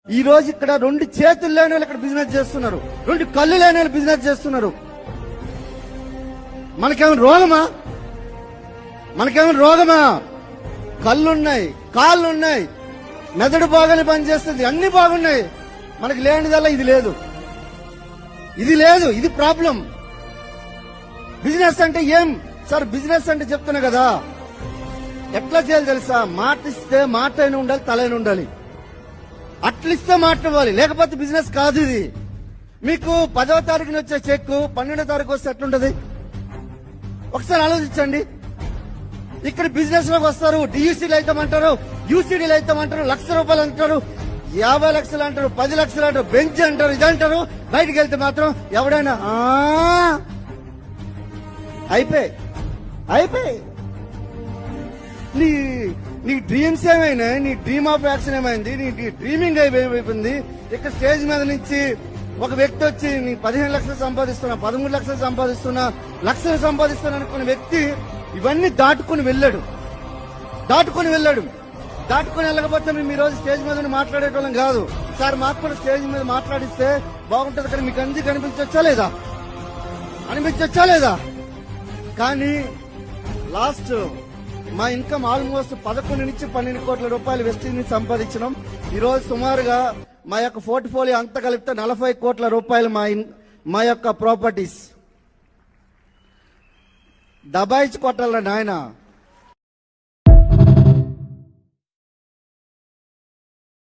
ఈ రోజు ఇక్కడ రెండు చేతులు లేని వాళ్ళు ఇక్కడ బిజినెస్ చేస్తున్నారు, రెండు కళ్ళు లేని వాళ్ళు బిజినెస్ చేస్తున్నారు. మనకేమైనా రోగమా? మనకేమైనా రోగమా? కళ్ళున్నాయి, కాళ్ళున్నాయి, మెదడు బాగానే పనిచేస్తుంది, అన్ని బాగున్నాయి. మనకి లేనిదల్లా ఇది లేదు, ఇది లేదు, ఇది ప్రాబ్లం. బిజినెస్ అంటే ఏం సార్? బిజినెస్ అంటే చెప్తున్నా కదా, ఎట్లా చేయాలి తెలుసా? మాట ఇస్తే మాట అయినా ఉండాలి, తలైన ఉండాలి. అట్లిస్తే మాట ఇవ్వాలి, లేకపోతే బిజినెస్ కాదు ఇది. మీకు 10వ తారీఖున వచ్చే చెక్ 12వ తారీఖు వస్తే ఎట్లుంటది? ఒకసారి ఆలోచించండి. ఇక్కడ బిజినెస్ లోకి వస్తారు, డియూసీలు అవుతామంటారు, యూసీడీలు అవుతామంటారు, ₹1,00,000 అంటారు, 50 లక్షలు అంటారు, 10 లక్షలు అంటారు, బెంచ్ అంటారు, ఇదంటారు. బయటికి వెళ్తే మాత్రం ఎవడైనా అయిపోయి నీ డ్రీమ్స్ ఏమైనా, నీ డ్రీమ్ ఆఫ్ యాక్షన్ ఏమైంది, నీ డ్రీమింగ్ అయిపోయింది. ఇక్కడ స్టేజ్ మీద నుంచి ఒక వ్యక్తి వచ్చి నీ 15 లక్షలు సంపాదిస్తున్నా, 13 లక్షలు సంపాదిస్తున్నా, లక్షలు సంపాదిస్తున్నా అనుకున్న వ్యక్తి ఇవన్నీ దాటుకుని వెళ్ళాడు. దాటుకుని వెళ్ళకపోతే మేము ఈ రోజు స్టేజ్ మీద మాట్లాడేటోళ్ళం కాదు. సార్ మాకు కూడా స్టేజ్ మీద మాట్లాడిస్తే బాగుంటది, కానీ మీకు అందరికీ అనిపించొచ్చా లేదా? కానీ లాస్ట్ మా ఇన్కమ్ ఆల్మోస్ట్ 11 నుంచి 12 కోట్ల రూపాయలు వెస్టింగ్ నుంచి సంపాదించడం. ఈ రోజు సుమారుగా మా యొక్క పోర్ట్ఫోలియో అంతా కలిపితే 40 కోట్ల రూపాయలు మా యొక్క ప్రాపర్టీస్. దబాయించి కొట్టాల నాయన.